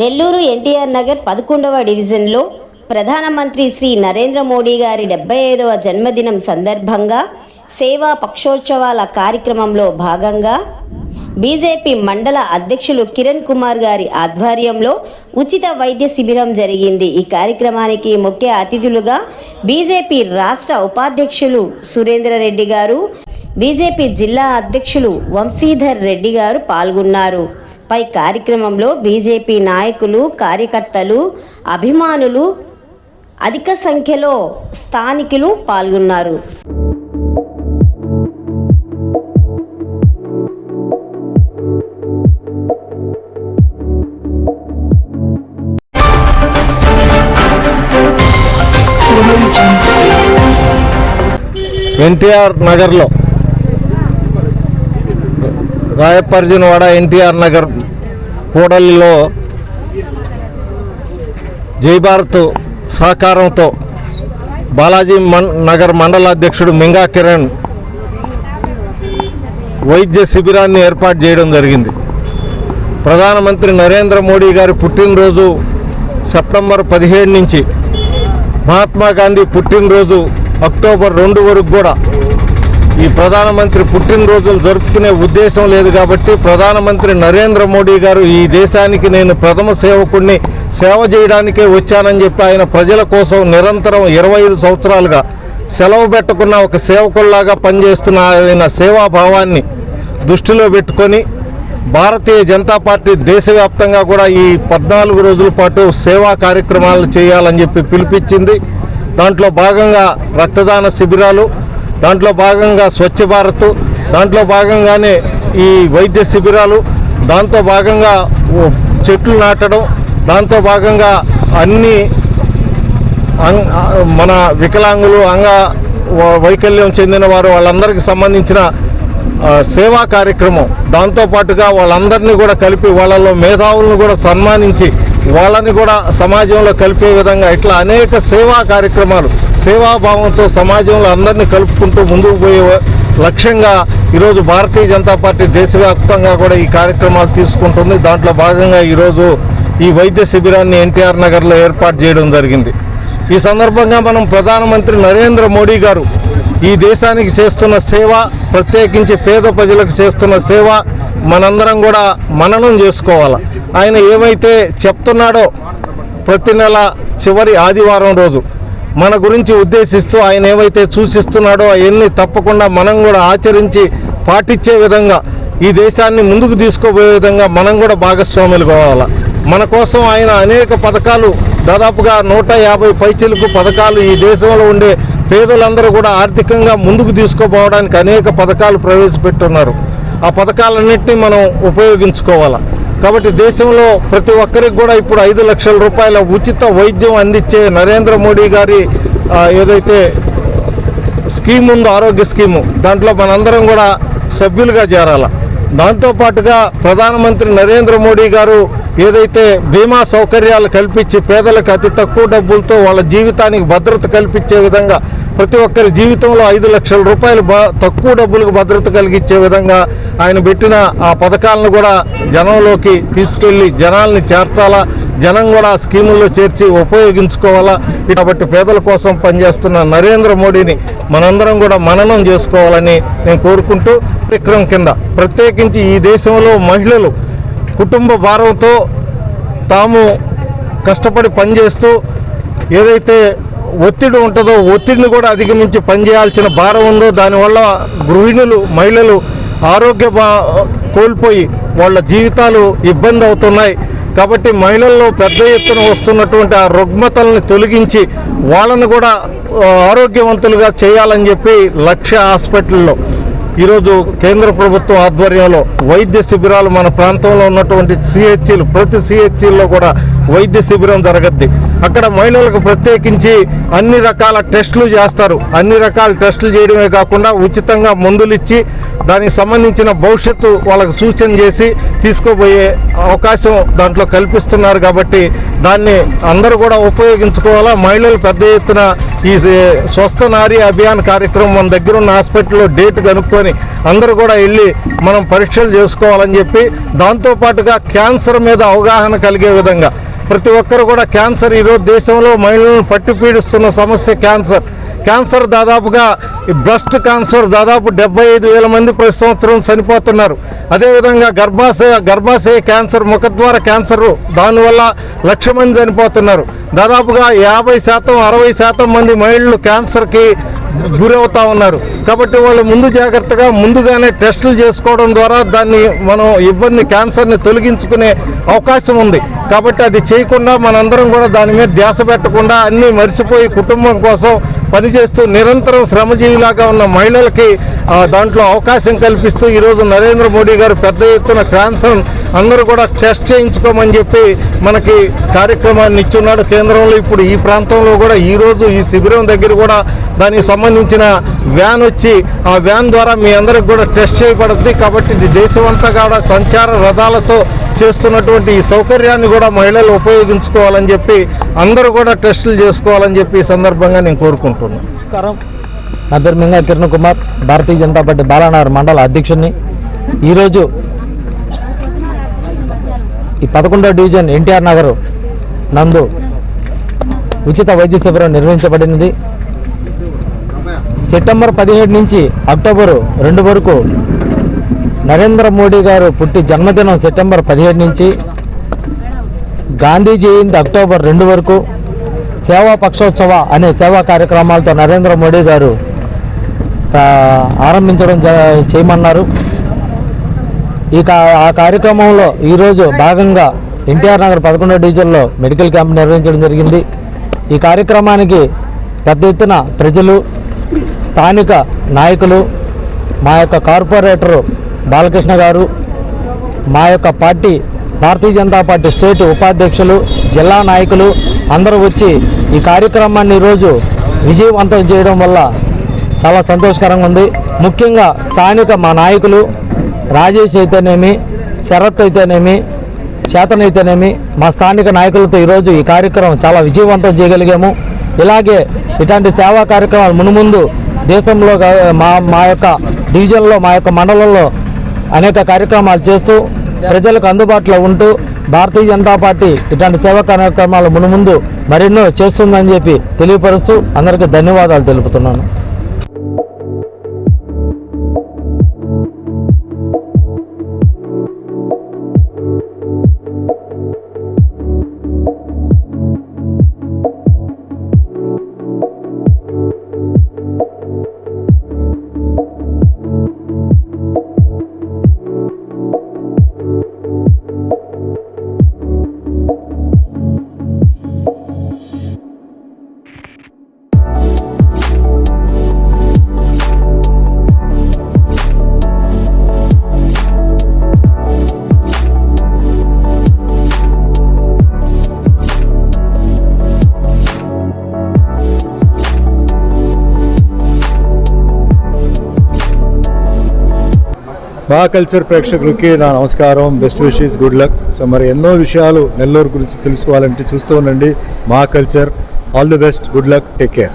నెల్లూరు ఎన్టీఆర్ నగర్ 11వ డివిజన్లో ప్రధానమంత్రి శ్రీ నరేంద్ర మోడీ గారి 75వ జన్మదినం సందర్భంగా సేవా పక్షోత్సవాల కార్యక్రమంలో భాగంగా బీజేపీ మండల అధ్యక్షులు కిరణ్ కుమార్ గారి ఆధ్వర్యంలో ఉచిత వైద్య శిబిరం జరిగింది. ఈ కార్యక్రమానికి ముఖ్య అతిథులుగా బీజేపీ రాష్ట్ర ఉపాధ్యక్షులు సురేంద్ర రెడ్డి గారు, బీజేపీ జిల్లా అధ్యక్షులు వంశీధర్ రెడ్డి గారు పాల్గొన్నారు. పై కార్యక్రమంలో బీజేపీ నాయకులు, కార్యకర్తలు, అభిమానులు, అధిక సంఖ్యలో స్థానికులు పాల్గొన్నారు. ఎన్టీఆర్ నగర్లో రాయపర్జనవాడ ఎన్టీఆర్ నగర్ కూడలిలో జై భారత్ సహకారంతో బాలాజీ నగర్ మండల అధ్యక్షుడు మింగా కిరణ్ వైద్య శిబిరాన్ని ఏర్పాటు చేయడం జరిగింది. ప్రధానమంత్రి నరేంద్ర మోడీ గారి పుట్టినరోజు సెప్టెంబర్ 17 నుంచి మహాత్మా గాంధీ పుట్టినరోజు అక్టోబర్ 2 వరకు కూడా ఈ ప్రధానమంత్రి పుట్టినరోజులు జరుపుకునే ఉద్దేశం లేదు కాబట్టి ప్రధానమంత్రి నరేంద్ర మోడీ గారు ఈ దేశానికి నేను ప్రథమ సేవకుడిని, సేవ చేయడానికే వచ్చానని చెప్పి ఆయన ప్రజల కోసం నిరంతరం 25 సంవత్సరాలుగా సెలవు పెట్టకున్న ఒక సేవకుల్లాగా పనిచేస్తున్న ఆయన సేవాభావాన్ని దృష్టిలో పెట్టుకొని భారతీయ జనతా పార్టీ దేశవ్యాప్తంగా కూడా ఈ 14 రోజుల పాటు సేవా కార్యక్రమాలు చేయాలని చెప్పి పిలిపించింది. దాంట్లో భాగంగా రక్తదాన శిబిరాలు, దాంట్లో భాగంగా స్వచ్ఛ భారత్, దాంట్లో భాగంగానే ఈ వైద్య శిబిరాలు, దాంతో భాగంగా చెట్లు నాటడం, దాంతో భాగంగా అన్ని మన వికలాంగులు, వైకల్యం చెందిన వారు వాళ్ళందరికీ సంబంధించిన సేవా కార్యక్రమం, దాంతోపాటుగా వాళ్ళందరినీ కూడా కలిపి వాళ్ళలో మేధావులను కూడా సన్మానించి వాళ్ళని కూడా సమాజంలో కలిపే విధంగా ఇట్లా అనేక సేవా కార్యక్రమాలు, సేవాభావంతో సమాజంలో అందరినీ కలుపుకుంటూ ముందుకు పోయే లక్ష్యంగా ఈరోజు భారతీయ జనతా పార్టీ దేశవ్యాప్తంగా కూడా ఈ కార్యక్రమాలు తీసుకుంటుంది. దాంట్లో భాగంగా ఈరోజు ఈ వైద్య శిబిరాన్ని ఎన్టీఆర్ నగర్లో ఏర్పాటు చేయడం జరిగింది. ఈ సందర్భంగా మనం ప్రధానమంత్రి నరేంద్ర మోడీ గారు ఈ దేశానికి చేస్తున్న సేవ, ప్రత్యేకించి పేద ప్రజలకు చేస్తున్న సేవ మనందరం కూడా మననం చేసుకోవాలి. ఆయన ఏమైతే చెప్తున్నాడో ప్రతి నెల చివరి ఆదివారం రోజు మన గురించి ఉద్దేశిస్తూ ఆయన ఏవైతే సూచిస్తున్నాడో అవన్నీ తప్పకుండా మనం కూడా ఆచరించి పాటించే విధంగా ఈ దేశాన్ని ముందుకు తీసుకుపోయే విధంగా మనం కూడా భాగస్వాములు కావాలి. మన కోసం ఆయన అనేక పథకాలు, దాదాపుగా 150 పైచిలకు పథకాలు ఈ దేశంలో ఉండే పేదలందరూ కూడా ఆర్థికంగా ముందుకు తీసుకుపోవడానికి అనేక పథకాలు ప్రవేశపెట్టున్నారు. ఆ పథకాలన్నింటినీ మనం ఉపయోగించుకోవాలి. కాబట్టి దేశంలో ప్రతి ఒక్కరికి కూడా ఇప్పుడు 5 లక్షల రూపాయల ఉచిత వైద్యం అందించే నరేంద్ర మోడీ గారి ఏదైతే స్కీమ్ ఉందో, ఆరోగ్య స్కీము, దాంట్లో మనందరం కూడా సభ్యులుగా చేరాలి. దాంతోపాటుగా ప్రధానమంత్రి నరేంద్ర మోడీ గారు ఏదైతే బీమా సౌకర్యాలు కల్పించి పేదలకు అతి తక్కువ డబ్బులతో వాళ్ళ జీవితానికి భద్రత కల్పించే విధంగా ప్రతి ఒక్కరి జీవితంలో 5 లక్షల రూపాయలు తక్కువ డబ్బులకు భద్రత కలిగించే విధంగా ఆయన పెట్టిన ఆ పథకాలను కూడా జనంలోకి తీసుకెళ్లి జనాల్ని చేర్చాలా, జనం కూడా స్కీముల్లో చేర్చి ఉపయోగించుకోవాలా. కాబట్టి పేదల కోసం పనిచేస్తున్న నరేంద్ర మోడీని మనందరం కూడా మననం చేసుకోవాలని నేను కోరుకుంటూ, కార్యక్రమం కింద ప్రత్యేకించి ఈ దేశంలో మహిళలు కుటుంబ భారంతో తాము కష్టపడి పనిచేస్తూ ఏదైతే ఒత్తిడి ఉంటుందో ఒత్తిడిని కూడా అధిగమించి పనిచేయాల్సిన భారం ఉందో, దానివల్ల గృహిణులు, మహిళలు ఆరోగ్య కోల్పోయి వాళ్ళ జీవితాలు ఇబ్బంది అవుతున్నాయి. కాబట్టి మహిళల్లో పెద్ద ఎత్తున వస్తున్నటువంటి ఆ రుగ్మతల్ని తొలగించి వాళ్ళను కూడా ఆరోగ్యవంతులుగా చేయాలని చెప్పి లక్ష్య హాస్పిటల్లో ఈరోజు కేంద్ర ప్రభుత్వం ఆధ్వర్యంలో వైద్య శిబిరాలు మన ప్రాంతంలో ఉన్నటువంటి సిహెచ్లు, ప్రతి సిహెచ్లో కూడా వైద్య శిబిరం జరగద్ది. అక్కడ మహిళలకు ప్రత్యేకించి అన్ని రకాల టెస్టులు చేస్తారు. అన్ని రకాల టెస్టులు చేయడమే కాకుండా ఉచితంగా మందులు ఇచ్చి దానికి సంబంధించిన భవిష్యత్తు వాళ్ళకు సూచన చేసి తీసుకోబోయే అవకాశం దాంట్లో కల్పిస్తున్నారు. కాబట్టి దాన్ని అందరూ కూడా ఉపయోగించుకోవాలా. మహిళలు పెద్ద ఎత్తున ఈ స్వస్థ నారీ అభియాన్ కార్యక్రమం మన దగ్గర ఉన్న హాస్పిటల్లో డేట్ కనుక్కొని తీసుకొని అందరూ కూడా వెళ్ళి మనం పరీక్షలు చేసుకోవాలని చెప్పి, దాంతోపాటుగా క్యాన్సర్ మీద అవగాహన కలిగే విధంగా ప్రతి ఒక్కరు కూడా క్యాన్సర్ ఈరోజు దేశంలో మహిళలను పట్టి పీడిస్తున్న సమస్య క్యాన్సర్ దాదాపుగా ఈ బ్రెస్ట్ క్యాన్సర్ దాదాపు 75,000 మంది ప్రతి సంవత్సరం చనిపోతున్నారు. అదేవిధంగా గర్భాశయ క్యాన్సర్, ముఖద్వార క్యాన్సర్, దానివల్ల 1,00,000 మంది చనిపోతున్నారు. దాదాపుగా 50%, 60% మంది మహిళలు క్యాన్సర్కి గురవుతూ ఉన్నారు. కాబట్టి వాళ్ళు ముందుగానే టెస్టులు చేసుకోవడం ద్వారా దాన్ని మనం క్యాన్సర్ని తొలగించుకునే అవకాశం ఉంది. కాబట్టి అది చేయకుండా మనందరం కూడా దాని మీద ధ్యాస పెట్టకుండా అన్నీ మర్చిపోయి కుటుంబం కోసం పనిచేస్తూ నిరంతరం శ్రమజీవిలాగా ఉన్న మహిళలకి దాంట్లో అవకాశం కల్పిస్తూ ఈరోజు నరేంద్ర మోడీ గారు పెద్ద ఎత్తున క్యాన్సర్ అందరూ కూడా టెస్ట్ చేయించుకోమని చెప్పి మనకి కార్యక్రమాన్ని ఇచ్చున్నాడు కేంద్రంలో. ఇప్పుడు ఈ ప్రాంతంలో కూడా ఈరోజు ఈ శిబిరం దగ్గర కూడా దానికి సంబంధించిన వ్యాన్ వచ్చి ఆ వ్యాన్ ద్వారా మీ అందరికి కూడా టెస్ట్ చేయబడుతుంది. కాబట్టి ఇది దేశమంతా కూడా సంచార రథాలతో చేస్తున్నటువంటి ఈ సౌకర్యాన్ని కూడా మహిళలు ఉపయోగించుకోవాలని చెప్పి అందరూ కూడా టెస్టులు చేసుకోవాలని చెప్పి ఈ సందర్భంగా నేను కోరుకుంటున్నాను. నమస్కారం, నా పేరు మింగా కిరణ్ కుమార్, భారతీయ జనతా పార్టీ బాలానగర్ మండల అధ్యక్షుడిని. ఈరోజు ఈ 11వ డివిజన్ ఎన్టీఆర్ నగర్ నందు ఉచిత వైద్య శిబిరం నిర్వహించబడినది. సెప్టెంబర్ 17 నుంచి అక్టోబర్ 2 వరకు నరేంద్ర మోడీ గారు పుట్టి జన్మదినం సెప్టెంబర్ 17 నుంచి, గాంధీ జయంతి అక్టోబర్ 2 వరకు సేవా పక్షోత్సవ అనే సేవా కార్యక్రమాలతో నరేంద్ర మోడీ గారు ఆరంభించడం చేయమన్నారు. ఆ కార్యక్రమంలో ఈరోజు భాగంగా ఎన్టీఆర్ నగర్ 11వ డివిజన్లో మెడికల్ క్యాంప్ నిర్వహించడం జరిగింది. ఈ కార్యక్రమానికి పెద్ద ఎత్తున ప్రజలు, స్థానిక నాయకులు, మా యొక్క కార్పొరేటరు బాలకృష్ణ గారు, మా యొక్క party Bharatiya Janata party state ఉపాధ్యక్షులు, జిల్లా నాయకులు అందరూ వచ్చి ఈ కార్యక్రమాన్ని ఈరోజు విజయవంతం చేయడం వల్ల చాలా సంతోషకరంగా ఉంది. ముఖ్యంగా స్థానిక మా నాయకులు రాజేష్ అయితేనేమి, శరత్ అయితేనేమి, చేతన్ అయితేనేమి, మా స్థానిక నాయకులతో ఈరోజు ఈ కార్యక్రమం చాలా విజయవంతం చేయగలిగాము. ఇలాగే ఇట్లాంటి సేవా కార్యక్రమాలు మునుముందు దేశంలో మా యొక్క డివిజన్లో, మా యొక్క మండలంలో అనేక కార్యక్రమాలు చేస్తూ ప్రజలకు అందుబాటులో ఉంటూ భారతీయ జనతా పార్టీ ఇట్లాంటి సేవా కార్యక్రమాలు మునుముందు మరెన్నో చేస్తుందని చెప్పి తెలియపరుస్తూ అందరికీ ధన్యవాదాలు తెలుపుతున్నాను. మా కల్చర్ ప్రేక్షకులకి నా నమస్కారం, best wishes, good luck. So మరి ఎన్నో విషయాలు నెల్లూరు గురించి తెలుసుకోవాలంటే చూస్తూ ఉండండి మా culture. All the best, good luck, take care.